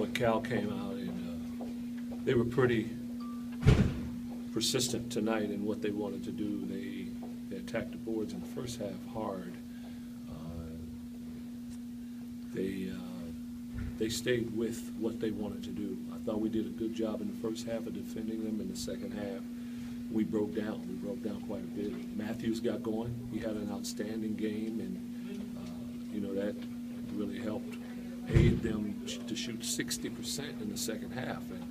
But Cal came out and they were pretty persistent tonight in what they wanted to do. They attacked the boards in the first half hard. They stayed with what they wanted to do. I thought we did a good job in the first half of defending them. In the second half, we broke down. We broke down quite a bit. Matthews got going. He had an outstanding game, and you know, that really helped aid them to shoot 60% in the second half. And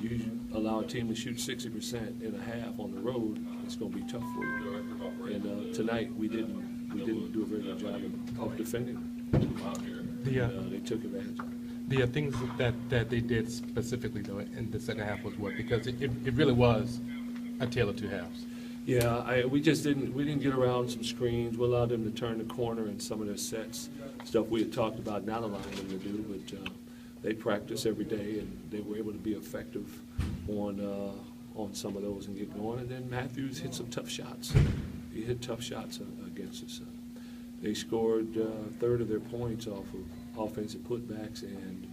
you allow a team to shoot 60% in a half on the road, it's going to be tough for you. And tonight we didn't do a very good job of defending them. They took advantage of it. The things that they did specifically, though, in the second half was what? Because it really was a tale of two halves. Yeah, we didn't get around some screens. We allowed them to turn the corner in some of their sets, stuff we had talked about not allowing them to do, but they practice every day, and they were able to be effective on some of those and get going. And then Matthews hit some tough shots. He hit tough shots against us. They scored a third of their points off of offensive putbacks and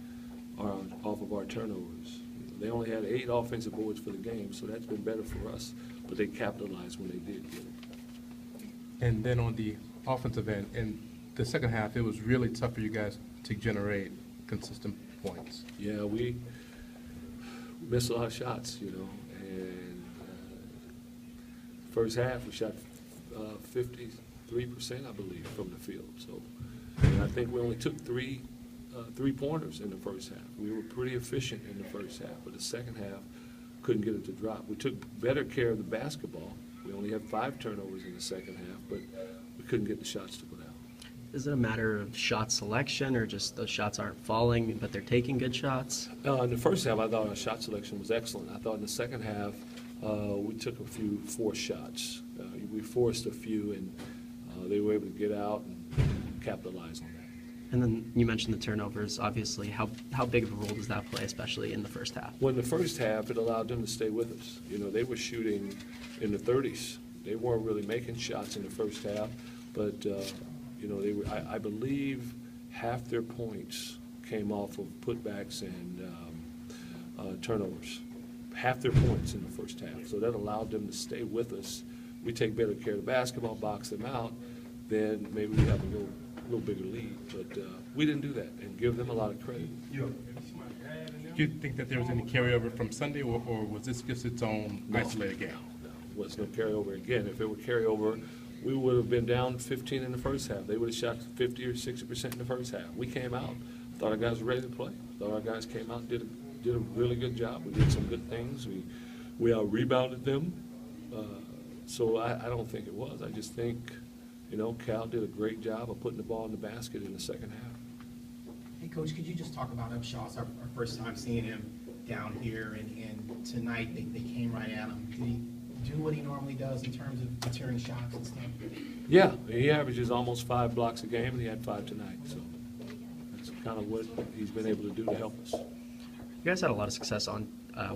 off of our turnovers. They only had 8 offensive boards for the game, so that's been better for us, but they capitalized when they did get it. And then on the offensive end, in the second half, it was really tough for you guys to generate consistent points. Yeah, we missed a lot of shots, you know, and first half we shot 53%, I believe, from the field. So, and I think we only took three-pointers in the first half. We were pretty efficient in the first half, but the second half couldn't get it to drop. We took better care of the basketball. We only had 5 turnovers in the second half, but we couldn't get the shots to go down. Is it a matter of shot selection, or just those shots aren't falling, but they're taking good shots? In the first half, I thought our shot selection was excellent. I thought in the second half, we took a few forced shots. We forced a few, and they were able to get out and capitalize on that. And then you mentioned the turnovers. Obviously, how big of a role does that play, especially in the first half? Well, in the first half, it allowed them to stay with us. You know, they were shooting in the 30s. They weren't really making shots in the first half, but you know, they were. I believe half their points came off of putbacks and turnovers. Half their points in the first half, so that allowed them to stay with us. We take better care of the basketball, box them out, then maybe we have a little bigger lead. But we didn't do that, and give them a lot of credit. Do you think that there was any carryover from Sunday, or was this just its own isolated game? No, it was no carryover again. If it were carryover, we would have been down 15 in the first half. They would have shot 50 or 60% in the first half. We came out, thought our guys were ready to play. Thought our guys came out and did a really good job. We did some good things. We out-rebounded them. So I don't think it was. I just think, you know, Cal did a great job of putting the ball in the basket in the second half. Hey, Coach, could you just talk about Upshaw's our first time seeing him down here, and tonight they came right at him. Did he do what he normally does in terms of deterring shots and stuff? Yeah, he averages almost 5 blocks a game, and he had 5 tonight. So that's kind of what he's been able to do to help us. You guys had a lot of success on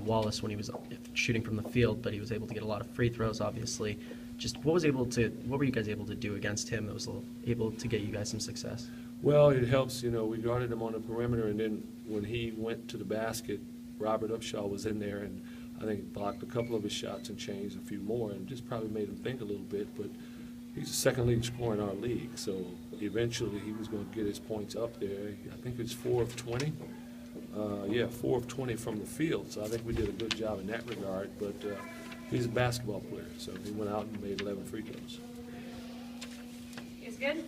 Wallace when he was shooting from the field, but he was able to get a lot of free throws, obviously. Just what were you guys able to do against him that was able to get you guys some success? Well, it helps, you know, we guarded him on the perimeter, and then when he went to the basket, Robert Upshaw was in there, and I think blocked a couple of his shots and changed a few more, and just probably made him think a little bit. But he's the second leading scorer in our league, so eventually he was going to get his points up there. I think it's 4 of 20. 4 of 20 from the field, so I think we did a good job in that regard. But he's a basketball player, so he went out and made 11 free throws. It's good.